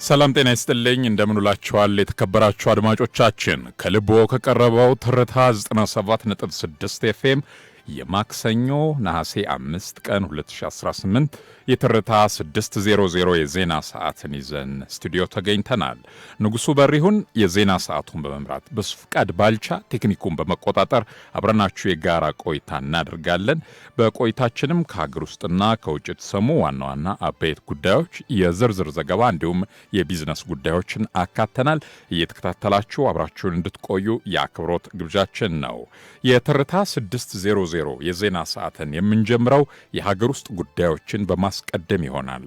ሰላም ጤና ይስጥልኝ እንደምንላችኋል የተከበራችሁ አድማጮቻችን ከልቦ ከቀረበው ትርታ 97.6 ኤፍኤም የማክሰኞ ነሐሴ 5 ቀን 2018 የትርታ 600 የዜና ሰዓትን ይዘን ስቱዲዮ ተገኝተናል። ንጉሱ በሪሁን የዜና ሰዓቱን በመምራት በስፍቃድ ባልቻ ቴክኒኩን በመቆጣጠር አብረናችሁ የጋራ ቆይታ እናደርጋለን። በቆይታችንም ከሀገር ውስጥና ከውጭ የተሰሙ ዋና ዋና አበይት ጉዳዮች የዝርዝር ዘገባ እንዲሁም የቢዝነስ ጉዳዮችን አካተናል። እየተከታተላችሁ አብራችሁን እንድትቆዩ የአክብሮት ግብዣችን ነው። የትርታ 600 የዜና ሰዓትን የምንጀምረው የሀገር ውስጥ ጉዳዮችን በማስቀደም ይሆናል።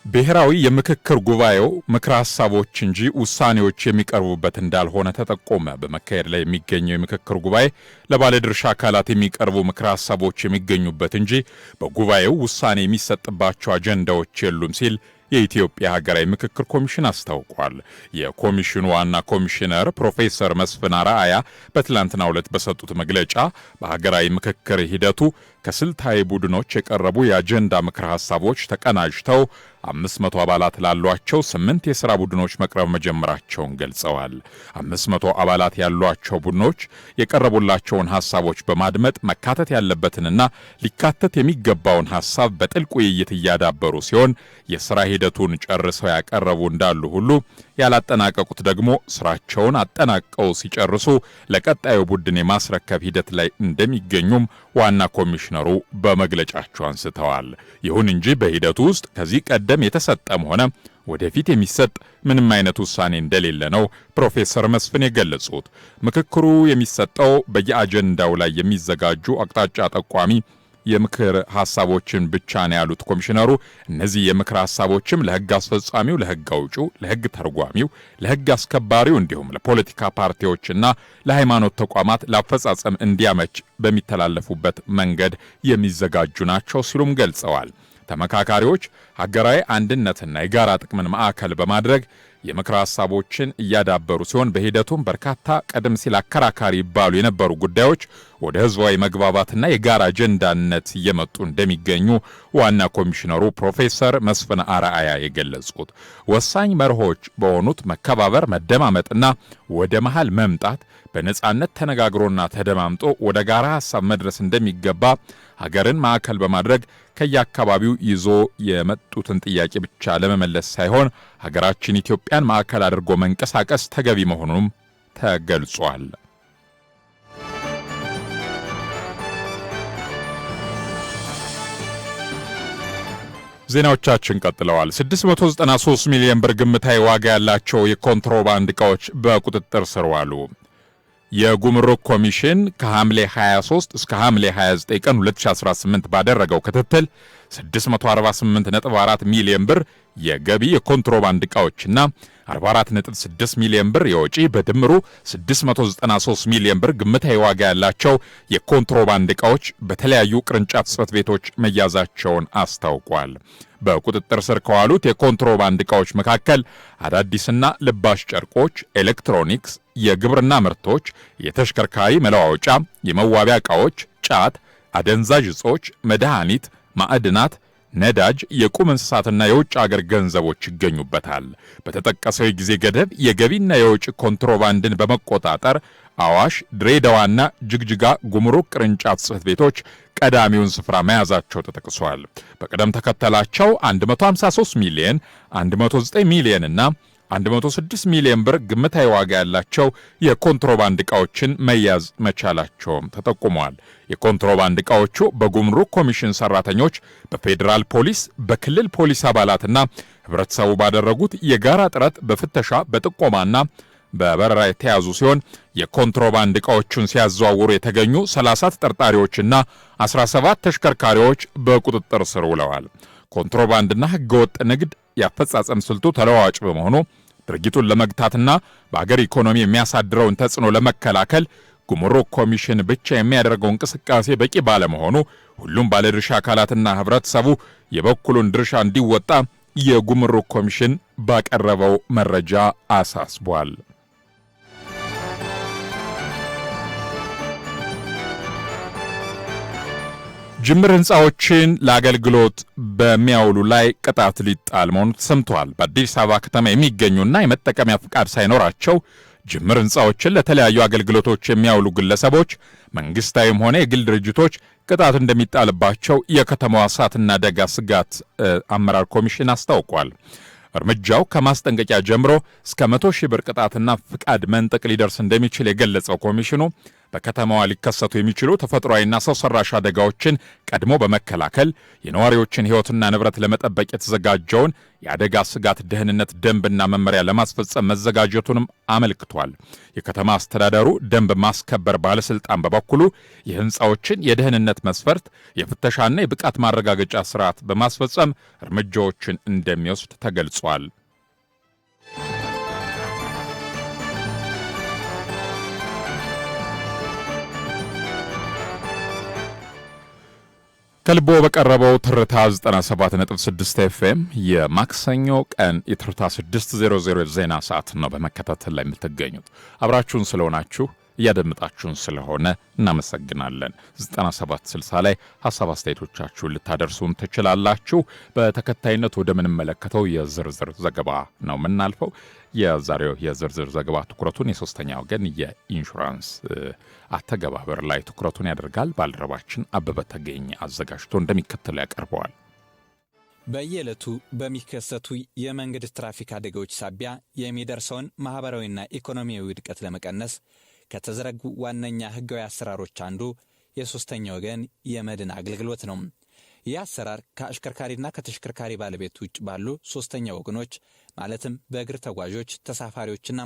ብሔራዊ የምክክር ጉባኤው ምክረ ሐሳቦች እንጂ ውሳኔዎች የሚቀርቡበት እንዳልሆነ ተጠቆመ። በመካሄድ ላይ የሚገኘው የምክክር ጉባኤ ለባለድርሻ አካላት የሚቀርቡ ምክረ ሐሳቦች የሚገኙበት እንጂ በጉባኤው ውሳኔ የሚሰጥባቸው አጀንዳዎች የሉም ሲል የኢትዮጵያ ሀገራዊ ምክክር ኮሚሽን አስታውቋል። የኮሚሽኑ ዋና ኮሚሽነር ፕሮፌሰር መስፍን አርአያ በትላንትናው ዕለት በሰጡት መግለጫ በሀገራዊ ምክክር ሂደቱ ከስልታዊ ቡድኖች የቀረቡ የአጀንዳ ምክረ ሐሳቦች ተቀናጅተው 500 አባላት ላሏቸው 8 የሥራ ቡድኖች መቅረብ መጀመራቸውን ገልጸዋል። 500 አባላት ያሏቸው ቡድኖች የቀረቡላቸውን ሐሳቦች በማድመጥ መካተት ያለበትንና ሊካተት የሚገባውን ሐሳብ በጥልቅ ውይይት እያዳበሩ ሲሆን የሥራ ሂደቱን ጨርሰው ያቀረቡ እንዳሉ ሁሉ ያላጠናቀቁት ደግሞ ስራቸውን አጠናቀው ሲጨርሱ ለቀጣዩ ቡድን የማስረከብ ሂደት ላይ እንደሚገኙም ዋና ኮሚሽነሩ በመግለጫቸው አንስተዋል። ይሁን እንጂ በሂደቱ ውስጥ ከዚህ ቀደም የተሰጠም ሆነ ወደፊት የሚሰጥ ምንም አይነት ውሳኔ እንደሌለ ነው ፕሮፌሰር መስፍን የገለጹት። ምክክሩ የሚሰጠው በየአጀንዳው ላይ የሚዘጋጁ አቅጣጫ ጠቋሚ የምክር ሐሳቦችን ብቻ ነው ያሉት ኮሚሽነሩ እነዚህ የምክር ሐሳቦችም ለሕግ አስፈጻሚው፣ ለሕግ አውጪው፣ ለሕግ ተርጓሚው፣ ለሕግ አስከባሪው እንዲሁም ለፖለቲካ ፓርቲዎችና ለሃይማኖት ተቋማት ለአፈጻጸም እንዲያመች በሚተላለፉበት መንገድ የሚዘጋጁ ናቸው ሲሉም ገልጸዋል። ተመካካሪዎች ሀገራዊ አንድነትና የጋራ ጥቅምን ማዕከል በማድረግ የምክር ሐሳቦችን እያዳበሩ ሲሆን በሂደቱም በርካታ ቀደም ሲል አከራካሪ ይባሉ የነበሩ ጉዳዮች ወደ ህዝባዊ መግባባትና የጋራ አጀንዳነት እየመጡ እንደሚገኙ ዋና ኮሚሽነሩ ፕሮፌሰር መስፍን አርአያ የገለጹት ወሳኝ መርሆች በሆኑት መከባበር፣ መደማመጥና ወደ መሃል መምጣት በነጻነት ተነጋግሮና ተደማምጦ ወደ ጋራ ሐሳብ መድረስ እንደሚገባ ሀገርን ማዕከል በማድረግ ከየአካባቢው ይዞ የመጡትን ጥያቄ ብቻ ለመመለስ ሳይሆን ሀገራችን ኢትዮጵያን ማዕከል አድርጎ መንቀሳቀስ ተገቢ መሆኑንም ተገልጿል። ዜናዎቻችን ቀጥለዋል። 693 ሚሊዮን ብር ግምታዊ ዋጋ ያላቸው የኮንትሮባንድ ዕቃዎች በቁጥጥር ስር ዋሉ። የጉምሩክ ኮሚሽን ከሐምሌ 23 እስከ ሐምሌ 29 ቀን 2018 ባደረገው ክትትል 648.4 ሚሊዮን ብር የገቢ የኮንትሮባንድ ዕቃዎችና 44.6 ሚሊዮን ብር የወጪ በድምሩ 693 ሚሊዮን ብር ግምታዊ ዋጋ ያላቸው የኮንትሮባንድ ዕቃዎች በተለያዩ ቅርንጫፍ ጽሕፈት ቤቶች መያዛቸውን አስታውቋል። በቁጥጥር ስር ከዋሉት የኮንትሮባንድ ዕቃዎች መካከል አዳዲስና ልባሽ ጨርቆች፣ ኤሌክትሮኒክስ፣ የግብርና ምርቶች፣ የተሽከርካሪ መለዋወጫ፣ የመዋቢያ ዕቃዎች፣ ጫት፣ አደንዛዥ ዕጾች፣ መድኃኒት፣ ማዕድናት፣ ነዳጅ፣ የቁም እንስሳትና የውጭ አገር ገንዘቦች ይገኙበታል። በተጠቀሰው የጊዜ ገደብ የገቢና የውጭ ኮንትሮባንድን በመቆጣጠር አዋሽ፣ ድሬዳዋና ጅግጅጋ ጉምሩክ ቅርንጫፍ ጽሕፈት ቤቶች ቀዳሚውን ስፍራ መያዛቸው ተጠቅሷል። በቅደም ተከተላቸው 153 ሚሊዮን፣ 109 ሚሊዮን እና 106 ሚሊዮን ብር ግምታዊ ዋጋ ያላቸው የኮንትሮባንድ ዕቃዎችን መያዝ መቻላቸውም ተጠቁሟል። የኮንትሮባንድ ዕቃዎቹ በጉምሩክ ኮሚሽን ሰራተኞች፣ በፌዴራል ፖሊስ፣ በክልል ፖሊስ አባላትና ህብረተሰቡ ባደረጉት የጋራ ጥረት በፍተሻ በጥቆማና በበረራ የተያዙ ሲሆን የኮንትሮባንድ ዕቃዎቹን ሲያዘዋውሩ የተገኙ 30 ተጠርጣሪዎችና 17 ተሽከርካሪዎች በቁጥጥር ስር ውለዋል። ኮንትሮባንድና ህገወጥ ንግድ የአፈጻጸም ስልቱ ተለዋዋጭ በመሆኑ ድርጊቱን ለመግታትና በአገር ኢኮኖሚ የሚያሳድረውን ተጽዕኖ ለመከላከል ጉምሩክ ኮሚሽን ብቻ የሚያደርገው እንቅስቃሴ በቂ ባለመሆኑ ሁሉም ባለድርሻ አካላትና ህብረተሰቡ የበኩሉን ድርሻ እንዲወጣ የጉምሩክ ኮሚሽን ባቀረበው መረጃ አሳስቧል። ጅምር ህንጻዎችን ለአገልግሎት በሚያውሉ ላይ ቅጣት ሊጣል መሆኑ ተሰምቷል። በአዲስ አበባ ከተማ የሚገኙና የመጠቀሚያ ፍቃድ ሳይኖራቸው ጅምር ህንጻዎችን ለተለያዩ አገልግሎቶች የሚያውሉ ግለሰቦች፣ መንግስታዊም ሆነ የግል ድርጅቶች ቅጣት እንደሚጣልባቸው የከተማዋ እሳትና አደጋ ስጋት አመራር ኮሚሽን አስታውቋል። እርምጃው ከማስጠንቀቂያ ጀምሮ እስከ 100,000 ብር ቅጣትና ፍቃድ መንጠቅ ሊደርስ እንደሚችል የገለጸው ኮሚሽኑ በከተማዋ ሊከሰቱ የሚችሉ ተፈጥሯዊና ሰው ሰራሽ አደጋዎችን ቀድሞ በመከላከል የነዋሪዎችን ህይወትና ንብረት ለመጠበቅ የተዘጋጀውን የአደጋ ስጋት ደህንነት ደንብና መመሪያ ለማስፈጸም መዘጋጀቱንም አመልክቷል። የከተማ አስተዳደሩ ደንብ ማስከበር ባለስልጣን በበኩሉ የህንፃዎችን የደህንነት መስፈርት የፍተሻና የብቃት ማረጋገጫ ስርዓት በማስፈጸም እርምጃዎችን እንደሚወስድ ተገልጿል። ከልቦ በቀረበው ትርታ 97.6 ኤፍኤም የማክሰኞ ቀን የትርታ 600 ዜና ሰዓት ነው በመከታተል ላይ የምትገኙት። አብራችሁን ስለሆናችሁ እያደመጣችሁን ስለሆነ እናመሰግናለን። 9760 ላይ ሐሳብ አስተያየቶቻችሁን ልታደርሱን ትችላላችሁ። በተከታይነት ወደ ምንመለከተው የዝርዝር ዘገባ ነው የምናልፈው። የዛሬው የዝርዝር ዘገባ ትኩረቱን የሶስተኛ ወገን የኢንሹራንስ አተገባበር ላይ ትኩረቱን ያደርጋል። ባልደረባችን አበበ ተገኝ አዘጋጅቶ እንደሚከተለው ያቀርበዋል። በየዕለቱ በሚከሰቱ የመንገድ ትራፊክ አደጋዎች ሳቢያ የሚደርሰውን ማህበራዊና ኢኮኖሚያዊ ውድቀት ለመቀነስ ከተዘረጉ ዋነኛ ህጋዊ አሰራሮች አንዱ የሶስተኛ ወገን የመድን አገልግሎት ነው። ይህ አሰራር ከአሽከርካሪና ከተሽከርካሪ ባለቤት ውጭ ባሉ ሶስተኛ ወገኖች ማለትም በእግር ተጓዦች፣ ተሳፋሪዎችና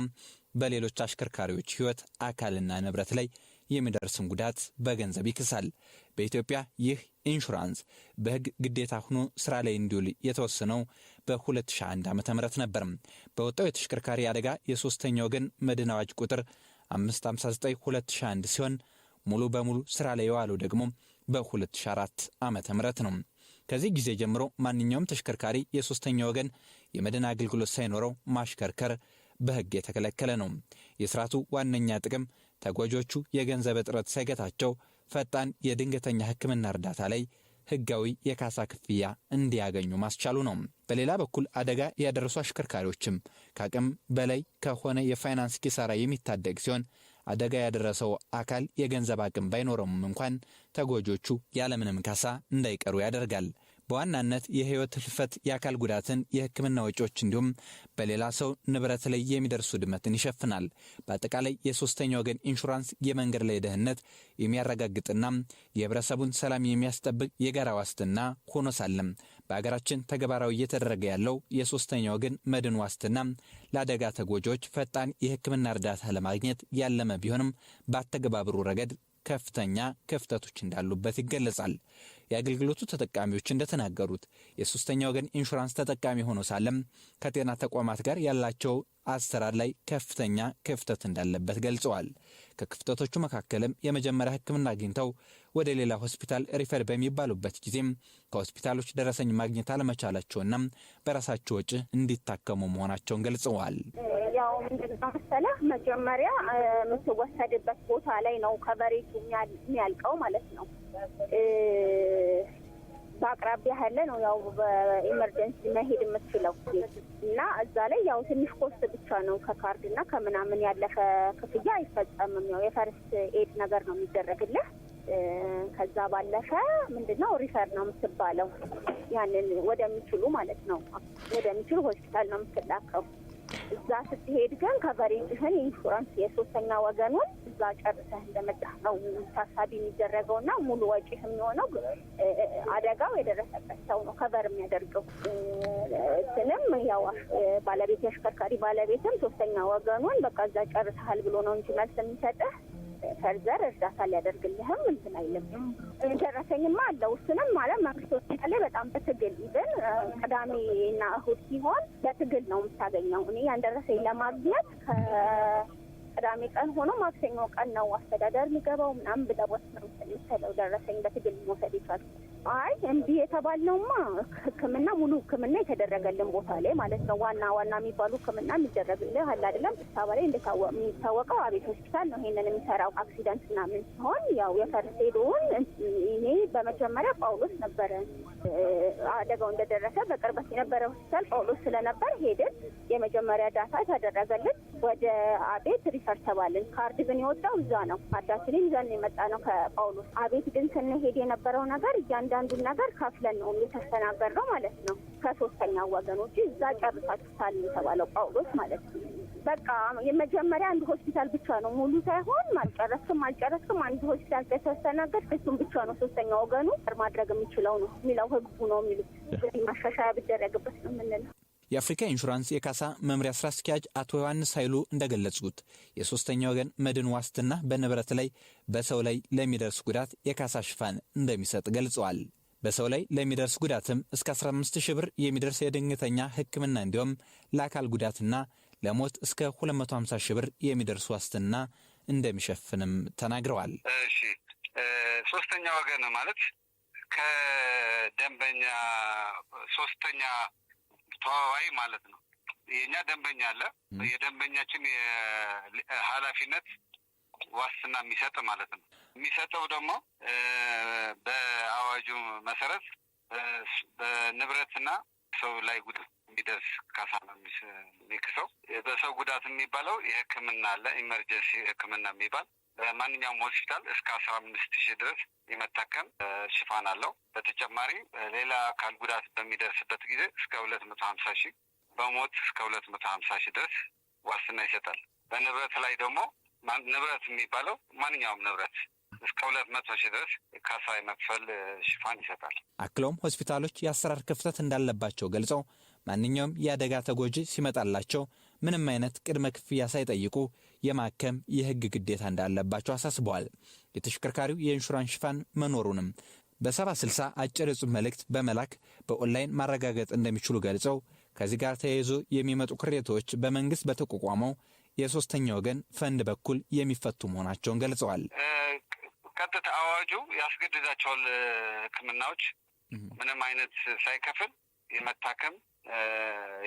በሌሎች አሽከርካሪዎች ህይወት፣ አካልና ንብረት ላይ የሚደርስን ጉዳት በገንዘብ ይክሳል። በኢትዮጵያ ይህ ኢንሹራንስ በህግ ግዴታ ሆኖ ስራ ላይ እንዲውል የተወሰነው በ2001 ዓ.ም ነበር። በወጣው የተሽከርካሪ አደጋ የሶስተኛ ወገን መድን አዋጅ ቁጥር 559/2001 ሲሆን ሙሉ በሙሉ ስራ ላይ የዋለው ደግሞ በ2004 ዓመተ ምህረት ነው። ከዚህ ጊዜ ጀምሮ ማንኛውም ተሽከርካሪ የሶስተኛ ወገን የመድን አገልግሎት ሳይኖረው ማሽከርከር በህግ የተከለከለ ነው። የስርዓቱ ዋነኛ ጥቅም ተጓዦቹ የገንዘብ እጥረት ሳይገታቸው ፈጣን የድንገተኛ ሕክምና እርዳታ ላይ ህጋዊ የካሳ ክፍያ እንዲያገኙ ማስቻሉ ነው። በሌላ በኩል አደጋ ያደረሱ አሽከርካሪዎችም ከአቅም በላይ ከሆነ የፋይናንስ ኪሳራ የሚታደግ ሲሆን አደጋ ያደረሰው አካል የገንዘብ አቅም ባይኖረውም እንኳን ተጎጆቹ ያለምንም ካሳ እንዳይቀሩ ያደርጋል። በዋናነት የህይወት ህልፈት፣ የአካል ጉዳትን፣ የህክምና ወጪዎች እንዲሁም በሌላ ሰው ንብረት ላይ የሚደርሱ ውድመትን ይሸፍናል። በአጠቃላይ የሶስተኛ ወገን ኢንሹራንስ የመንገድ ላይ ደህንነት የሚያረጋግጥና የህብረተሰቡን ሰላም የሚያስጠብቅ የጋራ ዋስትና ሆኖ ሳለም በአገራችን ተግባራዊ እየተደረገ ያለው የሶስተኛ ወገን መድን ዋስትና ለአደጋ ተጎጆች ፈጣን የህክምና እርዳታ ለማግኘት ያለመ ቢሆንም በአተገባበሩ ረገድ ከፍተኛ ክፍተቶች እንዳሉበት ይገለጻል። የአገልግሎቱ ተጠቃሚዎች እንደተናገሩት የሶስተኛ ወገን ኢንሹራንስ ተጠቃሚ ሆኖ ሳለም ከጤና ተቋማት ጋር ያላቸው አሰራር ላይ ከፍተኛ ክፍተት እንዳለበት ገልጸዋል። ከክፍተቶቹ መካከልም የመጀመሪያ ህክምና አግኝተው ወደ ሌላ ሆስፒታል ሪፈር በሚባሉበት ጊዜም ከሆስፒታሎች ደረሰኝ ማግኘት አለመቻላቸውና በራሳቸው ወጪ እንዲታከሙ መሆናቸውን ገልጸዋል። ያው ምንድነው መሰለህ መጀመሪያ የምትወሰድበት ቦታ ላይ ነው ከቨሬጁ የሚያልቀው ማለት ነው። በአቅራቢያ ያለ ነው ያው በኢመርጀንሲ መሄድ የምትችለው እና እዛ ላይ ያው ትንሽ ኮስት ብቻ ነው ከካርድና ከምናምን ያለፈ ክፍያ አይፈጸምም። ያው የፈርስት ኤድ ነገር ነው የሚደረግልህ። ከዛ ባለፈ ምንድነው ሪፈር ነው የምትባለው። ያንን ወደሚችሉ ማለት ነው ወደሚችሉ ሆስፒታል ነው የምትላከው። እዛ ስትሄድ ግን ከቨሬጅህን ኢንሹራንስ የሶስተኛ ወገኑን እዛ ጨርሰህ እንደመጣህ ነው ታሳቢ የሚደረገውና ሙሉ ወጪህ የሚሆነው አደጋው የደረሰበት ሰው ነው ከቨር የሚያደርገው። እንትንም ያው ባለቤት የአሽከርካሪ ባለቤትም ሶስተኛ ወገኑን በቃ እዛ ጨርሰሃል ብሎ ነው እንጂ መልስ የሚሰጥህ ፈርዘር እርዳታ ሊያደርግልህም እንትን አይልም። ደረሰኝማ አለው። እሱንም ማለት መንግስት ሆስፒታል ላይ በጣም በትግል ይዘን ቅዳሜና እሁድ ሲሆን በትግል ነው የምታገኘው። እኔ ያን ደረሰኝ ለማግኘት ቅዳሜ ቀን ሆኖ ማክሰኞ ቀን ነው አስተዳደር የሚገባው ምናምን ብለውት ነው የምትለው ደረሰኝ በትግል መውሰድ ይቻላል። አይ እንዲህ የተባልነውማ ሕክምና ሙሉ ሕክምና የተደረገልን ቦታ ላይ ማለት ነው። ዋና የሚባሉ ሕክምና የሚደረግልህ አለ አይደለም። አዲስ አበባ ላይ የሚታወቀው አቤት ሆስፒታል ነው ይሄንን የሚሰራው። አክሲደንት ምናምን ሲሆን ያው የፈርስት ኤዱን እኔ በመጀመሪያ ጳውሎስ ነበረ አደጋው እንደደረሰ በቅርበት የነበረ ሆስፒታል ጳውሎስ ስለነበር ሄድን። የመጀመሪያ ዳታ ተደረገልን። ወደ አቤት ሪፈር ተባልን። ካርድ ግን የወጣው እዛ ነው። ካርዳችንን ይዘን የመጣ ነው ከጳውሎስ። አቤት ግን ስንሄድ የነበረው ነገር እያንዳንዱን ነገር ከፍለን ነው የተስተናገርነው ማለት ነው። ከሶስተኛ ወገኖች እዛ ጨርሳችሁታል የተባለው ጳውሎስ ማለት ነው። በቃ የመጀመሪያ አንድ ሆስፒታል ብቻ ነው ሙሉ ሳይሆን አልጨረስክም አንድ ሆስፒታል ከተስተናገድ እሱም ብቻ ነው ሶስተኛ ወገኑ ማድረግ የሚችለው ነው የሚለው ህጉ ነው የሚሉት። ማሻሻያ ቢደረግበት ነው የምንለው። የአፍሪካ ኢንሹራንስ የካሳ መምሪያ ስራ አስኪያጅ አቶ ዮሐንስ ኃይሉ እንደገለጹት የሶስተኛ ወገን መድን ዋስትና በንብረት ላይ በሰው ላይ ለሚደርስ ጉዳት የካሳ ሽፋን እንደሚሰጥ ገልጸዋል። በሰው ላይ ለሚደርስ ጉዳትም እስከ 15,000 ብር የሚደርስ የድንገተኛ ሕክምና እንዲሁም ለአካል ጉዳትና ለሞት እስከ 250,000 ብር የሚደርስ ዋስትና እንደሚሸፍንም ተናግረዋል። እሺ ሶስተኛ ወገን ማለት ከደንበኛ ሶስተኛ ተዋዋይ ማለት ነው። የኛ ደንበኛ አለ። የደንበኛችን የኃላፊነት ዋስትና የሚሰጥ ማለት ነው። የሚሰጠው ደግሞ በአዋጁ መሰረት በንብረትና ሰው ላይ ጉዳት የሚደርስ ካሳ ነው የሚክሰው። በሰው ጉዳት የሚባለው የሕክምና አለ። ኢመርጀንሲ ሕክምና የሚባል በማንኛውም ሆስፒታል እስከ 15,000 ድረስ የመታከም ሽፋን አለው። በተጨማሪ ሌላ አካል ጉዳት በሚደርስበት ጊዜ እስከ 250,000፣ በሞት እስከ 250,000 ድረስ ዋስትና ይሰጣል። በንብረት ላይ ደግሞ ንብረት የሚባለው ማንኛውም ንብረት እስከ 200,000 ድረስ ካሳ የመክፈል ሽፋን ይሰጣል። አክለውም ሆስፒታሎች የአሰራር ክፍተት እንዳለባቸው ገልጸው ማንኛውም የአደጋ ተጎጂ ሲመጣላቸው ምንም አይነት ቅድመ ክፍያ ሳይጠይቁ የማከም የሕግ ግዴታ እንዳለባቸው አሳስበዋል። የተሽከርካሪው የኢንሹራንስ ሽፋን መኖሩንም በ7060 አጭር የጽሑፍ መልእክት በመላክ በኦንላይን ማረጋገጥ እንደሚችሉ ገልጸው ከዚህ ጋር ተያይዞ የሚመጡ ቅሬታዎች በመንግስት በተቋቋመው የሶስተኛ ወገን ፈንድ በኩል የሚፈቱ መሆናቸውን ገልጸዋል። ቀጥታ አዋጁ ያስገድዳቸዋል። ሕክምናዎች ምንም አይነት ሳይከፍል የመታከም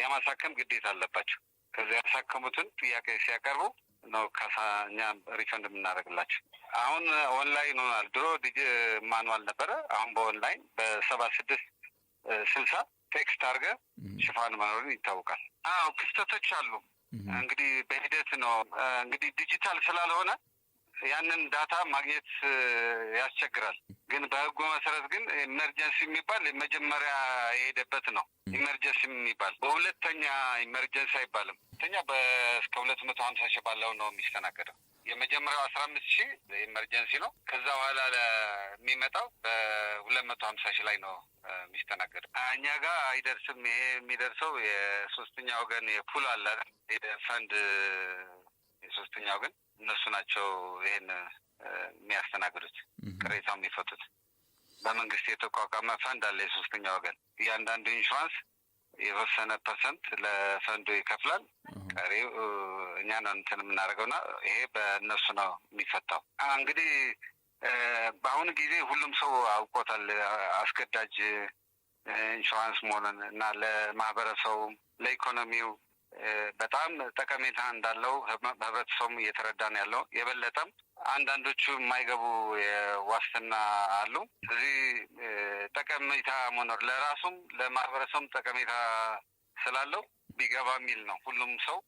የማሳከም ግዴታ አለባቸው። ከዚያ ያሳከሙትን ጥያቄ ሲያቀርቡ ነው ካሳ እኛ ሪፈንድ የምናደርግላቸው። አሁን ኦንላይን ሆኗል። ድሮ ማኑዋል ነበረ። አሁን በኦንላይን በ7660 ቴክስት አድርገህ ሽፋን መኖሩን ይታወቃል። አዎ ክፍተቶች አሉ። እንግዲህ በሂደት ነው። እንግዲህ ዲጂታል ስላልሆነ ያንን ዳታ ማግኘት ያስቸግራል። ግን በህጉ መሰረት ግን ኢመርጀንሲ የሚባል መጀመሪያ የሄደበት ነው። ኢመርጀንሲ የሚባል በሁለተኛ ኢመርጀንሲ አይባልም። ሁለተኛ እስከ 250,000 ባለው ነው የሚስተናገደው። የመጀመሪያው 15,000 ኢመርጀንሲ ነው። ከዛ በኋላ የሚመጣው በ250,000 ላይ ነው የሚስተናገደው። እኛ ጋር አይደርስም። ይሄ የሚደርሰው የሶስተኛ ወገን የፑል አለ ፈንድ የሶስተኛ ወገን እነሱ ናቸው ይሄን የሚያስተናግዱት፣ ቅሬታው የሚፈቱት። በመንግስት የተቋቋመ ፈንድ አለ የሶስተኛ ወገን። እያንዳንዱ ኢንሹራንስ የተወሰነ ፐርሰንት ለፈንዱ ይከፍላል። ቀሪው እኛ ነው እንትን የምናደርገውና ይሄ በእነሱ ነው የሚፈታው። እንግዲህ በአሁኑ ጊዜ ሁሉም ሰው አውቆታል አስገዳጅ ኢንሹራንስ መሆኑን እና ለማህበረሰቡም ለኢኮኖሚው በጣም ጠቀሜታ እንዳለው ህብረተሰቡም እየተረዳ ነው ያለው። የበለጠም አንዳንዶቹ የማይገቡ ዋስትና አሉ። እዚህ ጠቀሜታ መኖር ለራሱም ለማህበረሰቡም ጠቀሜታ ስላለው ቢገባ የሚል ነው። ሁሉም ሰው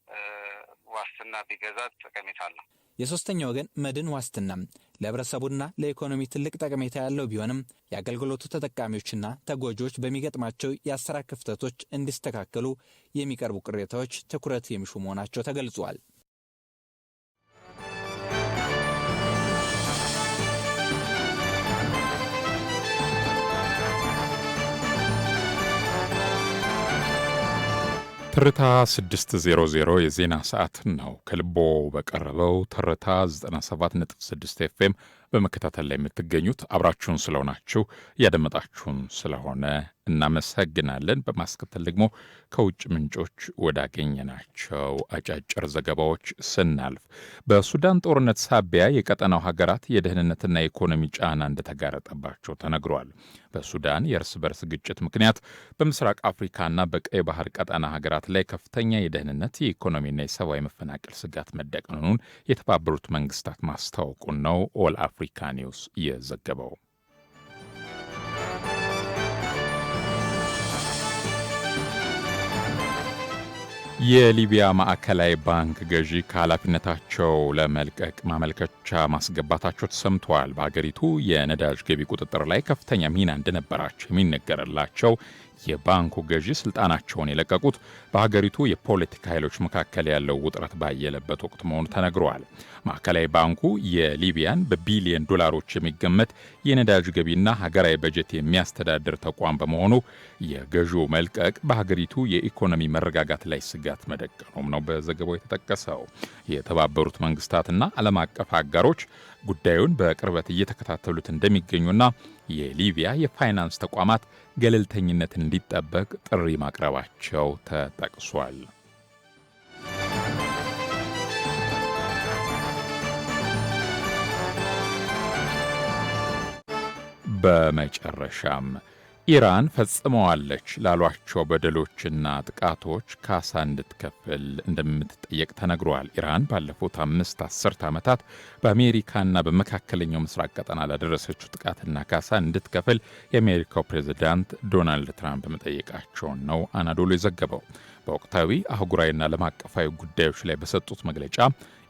ዋስትና ቢገዛ ጠቀሜታ አለው። የሶስተኛ ወገን መድን ዋስትና ለህብረተሰቡና ለኢኮኖሚ ትልቅ ጠቀሜታ ያለው ቢሆንም የአገልግሎቱ ተጠቃሚዎችና ተጎጂዎች በሚገጥማቸው የአሰራር ክፍተቶች እንዲስተካከሉ የሚቀርቡ ቅሬታዎች ትኩረት የሚሹ መሆናቸው ተገልጿል። ትርታ 600 የዜና ሰዓት ነው። ከልቦ በቀረበው ትርታ 97.6 ኤፍኤም በመከታተል ላይ የምትገኙት አብራችሁን ስለሆናችሁ ያደመጣችሁን ስለሆነ እናመሰግናለን። በማስከተል ደግሞ ከውጭ ምንጮች ወዳገኘናቸው አጫጭር ዘገባዎች ስናልፍ በሱዳን ጦርነት ሳቢያ የቀጠናው ሀገራት የደህንነትና የኢኮኖሚ ጫና እንደተጋረጠባቸው ተነግሯል። በሱዳን የእርስ በርስ ግጭት ምክንያት በምስራቅ አፍሪካና በቀይ ባህር ቀጠና ሀገራት ላይ ከፍተኛ የደህንነት የኢኮኖሚና የሰብአዊ መፈናቀል ስጋት መደቀኑን የተባበሩት መንግስታት ማስታወቁን ነው ኦል አፍሪካ ኒውስ የዘገበው። የሊቢያ ማዕከላዊ ባንክ ገዢ ከኃላፊነታቸው ለመልቀቅ ማመልከቻ ማስገባታቸው ተሰምተዋል። በሀገሪቱ የነዳጅ ገቢ ቁጥጥር ላይ ከፍተኛ ሚና እንደነበራቸው የሚነገርላቸው የባንኩ ገዢ ስልጣናቸውን የለቀቁት በሀገሪቱ የፖለቲካ ኃይሎች መካከል ያለው ውጥረት ባየለበት ወቅት መሆኑ ተነግረዋል። ማዕከላዊ ባንኩ የሊቢያን በቢሊዮን ዶላሮች የሚገመት የነዳጅ ገቢና ሀገራዊ በጀት የሚያስተዳድር ተቋም በመሆኑ የገዢው መልቀቅ በሀገሪቱ የኢኮኖሚ መረጋጋት ላይ ስጋት መደቀኑም ነው በዘገባው የተጠቀሰው። የተባበሩት መንግስታትና ዓለም አቀፍ አጋሮች ጉዳዩን በቅርበት እየተከታተሉት እንደሚገኙና የሊቢያ የፋይናንስ ተቋማት ገለልተኝነት እንዲጠበቅ ጥሪ ማቅረባቸው ተጠቅሷል። በመጨረሻም ኢራን ፈጽመዋለች ላሏቸው በደሎችና ጥቃቶች ካሳ እንድትከፍል እንደምትጠየቅ ተነግሯል። ኢራን ባለፉት 5 አስርት ዓመታት በአሜሪካና በመካከለኛው ምስራቅ ቀጠና ላደረሰችው ጥቃትና ካሳ እንድትከፍል የአሜሪካው ፕሬዝዳንት ዶናልድ ትራምፕ መጠየቃቸውን ነው አናዶሎ የዘገበው። በወቅታዊ አህጉራዊና ዓለም አቀፋዊ ጉዳዮች ላይ በሰጡት መግለጫ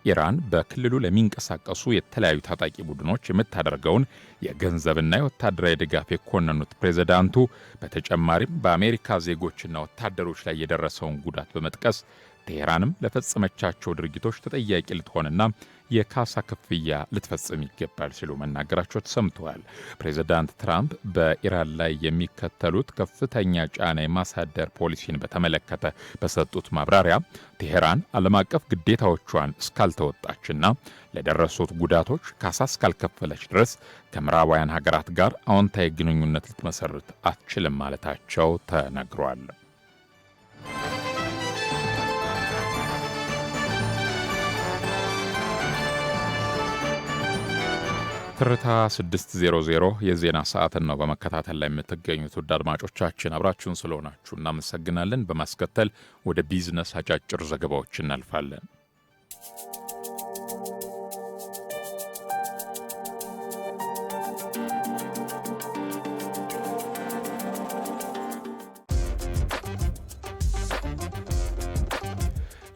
ኢራን በክልሉ ለሚንቀሳቀሱ የተለያዩ ታጣቂ ቡድኖች የምታደርገውን የገንዘብና የወታደራዊ ድጋፍ የኮነኑት ፕሬዝዳንቱ በተጨማሪም በአሜሪካ ዜጎችና ወታደሮች ላይ የደረሰውን ጉዳት በመጥቀስ ቴህራንም ለፈጸመቻቸው ድርጊቶች ተጠያቂ ልትሆንና የካሳ ክፍያ ልትፈጽም ይገባል ሲሉ መናገራቸው ተሰምተዋል። ፕሬዝዳንት ትራምፕ በኢራን ላይ የሚከተሉት ከፍተኛ ጫና የማሳደር ፖሊሲን በተመለከተ በሰጡት ማብራሪያ ቴህራን ዓለም አቀፍ ግዴታዎቿን እስካልተወጣችና ለደረሱት ጉዳቶች ካሳ እስካልከፈለች ድረስ ከምዕራባውያን ሀገራት ጋር አዎንታዊ ግንኙነት ልትመሰርት አትችልም ማለታቸው ተነግሯል። ትርታ 600 የዜና ሰዓትን ነው በመከታተል ላይ የምትገኙት። ውድ አድማጮቻችን አብራችሁን ስለሆናችሁ እናመሰግናለን። በማስከተል ወደ ቢዝነስ አጫጭር ዘገባዎች እናልፋለን።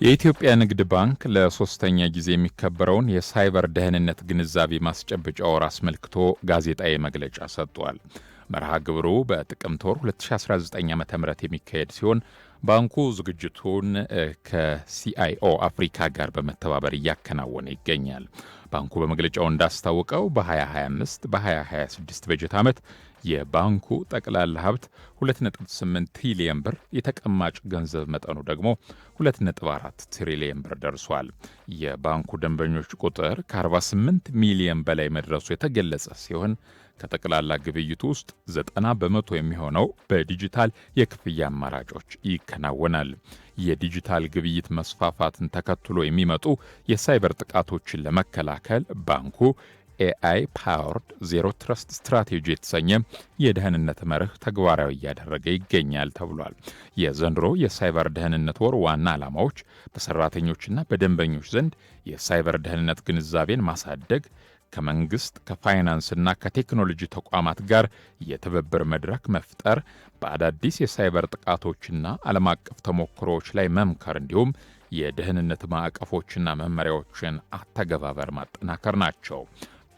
የኢትዮጵያ ንግድ ባንክ ለሶስተኛ ጊዜ የሚከበረውን የሳይበር ደህንነት ግንዛቤ ማስጨበጫ ወር አስመልክቶ ጋዜጣዊ መግለጫ ሰጥቷል። መርሃ ግብሩ በጥቅምት ወር 2019 ዓ.ም የሚካሄድ ሲሆን ባንኩ ዝግጅቱን ከሲአይኦ አፍሪካ ጋር በመተባበር እያከናወነ ይገኛል። ባንኩ በመግለጫው እንዳስታወቀው በ2025 በ2026 በጀት ዓመት የባንኩ ጠቅላላ ሀብት 2.8 ትሪሊየን ብር፣ የተቀማጭ ገንዘብ መጠኑ ደግሞ 2.4 ትሪሊየን ብር ደርሷል። የባንኩ ደንበኞች ቁጥር ከ48 ሚሊዮን በላይ መድረሱ የተገለጸ ሲሆን ከጠቅላላ ግብይቱ ውስጥ 90 በመቶ የሚሆነው በዲጂታል የክፍያ አማራጮች ይከናወናል። የዲጂታል ግብይት መስፋፋትን ተከትሎ የሚመጡ የሳይበር ጥቃቶችን ለመከላከል ባንኩ ኤአይ ፓወርድ ዜሮ ትረስት ስትራቴጂ የተሰኘ የደህንነት መርህ ተግባራዊ እያደረገ ይገኛል ተብሏል። የዘንድሮ የሳይበር ደህንነት ወር ዋና ዓላማዎች በሰራተኞችና በደንበኞች ዘንድ የሳይበር ደህንነት ግንዛቤን ማሳደግ፣ ከመንግስት ከፋይናንስና ከቴክኖሎጂ ተቋማት ጋር የትብብር መድረክ መፍጠር፣ በአዳዲስ የሳይበር ጥቃቶችና ዓለም አቀፍ ተሞክሮዎች ላይ መምከር እንዲሁም የደህንነት ማዕቀፎችና መመሪያዎችን አተገባበር ማጠናከር ናቸው።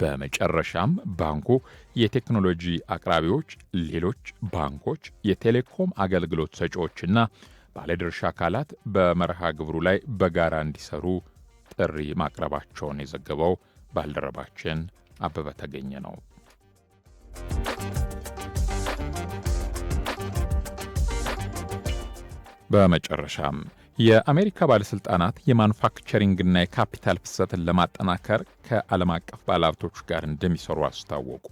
በመጨረሻም ባንኩ የቴክኖሎጂ አቅራቢዎች፣ ሌሎች ባንኮች፣ የቴሌኮም አገልግሎት ሰጪዎችና ባለድርሻ አካላት በመርሃ ግብሩ ላይ በጋራ እንዲሰሩ ጥሪ ማቅረባቸውን የዘገበው ባልደረባችን አበበ ተገኘ ነው። በመጨረሻም የአሜሪካ ባለሥልጣናት የማኑፋክቸሪንግና የካፒታል ፍሰትን ለማጠናከር ከዓለም አቀፍ ባለሀብቶች ጋር እንደሚሰሩ አስታወቁ።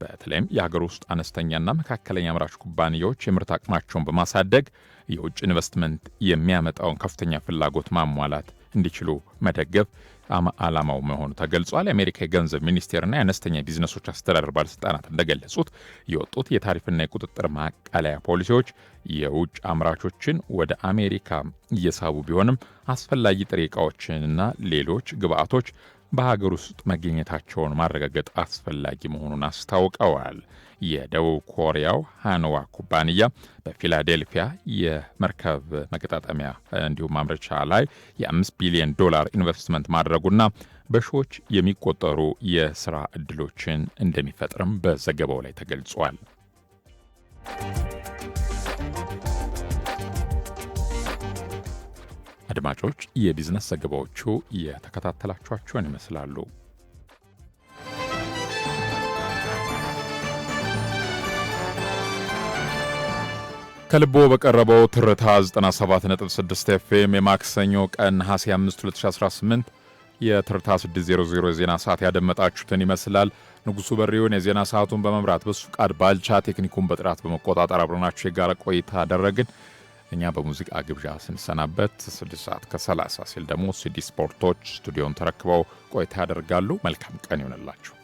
በተለይም የሀገር ውስጥ አነስተኛና መካከለኛ አምራች ኩባንያዎች የምርት አቅማቸውን በማሳደግ የውጭ ኢንቨስትመንት የሚያመጣውን ከፍተኛ ፍላጎት ማሟላት እንዲችሉ መደገፍ ዓላማው መሆኑ ተገልጿል። የአሜሪካ የገንዘብ ሚኒስቴርና የአነስተኛ ቢዝነሶች አስተዳደር ባለሥልጣናት እንደገለጹት የወጡት የታሪፍና የቁጥጥር ማቃለያ ፖሊሲዎች የውጭ አምራቾችን ወደ አሜሪካ እየሳቡ ቢሆንም አስፈላጊ ጥሬ ዕቃዎችንና ሌሎች ግብአቶች በሀገር ውስጥ መገኘታቸውን ማረጋገጥ አስፈላጊ መሆኑን አስታውቀዋል። የደቡብ ኮሪያው ሃንዋ ኩባንያ በፊላዴልፊያ የመርከብ መገጣጠሚያ እንዲሁም ማምረቻ ላይ የ5 ቢሊዮን ዶላር ኢንቨስትመንት ማድረጉና በሺዎች የሚቆጠሩ የሥራ ዕድሎችን እንደሚፈጥርም በዘገባው ላይ ተገልጿል። አድማጮች፣ የቢዝነስ ዘገባዎቹ የተከታተላችኋቸውን ይመስላሉ። ከልቦ በቀረበው ትርታ 97.6 ኤፍኤም የማክሰኞ ቀን ነሐሴ 5 2018 የትርታ 600 የዜና ሰዓት ያደመጣችሁትን ይመስላል። ንጉሱ በሪውን የዜና ሰዓቱን በመምራት በሱ ፍቃድ ባልቻ ቴክኒኩን በጥራት በመቆጣጠር አብረናችሁ የጋራ ቆይታ አደረግን። እኛ በሙዚቃ ግብዣ ስንሰናበት 6 ሰዓት ከ30 ሲል ደግሞ ሲዲ ስፖርቶች ስቱዲዮን ተረክበው ቆይታ ያደርጋሉ። መልካም ቀን ይሆንላችሁ።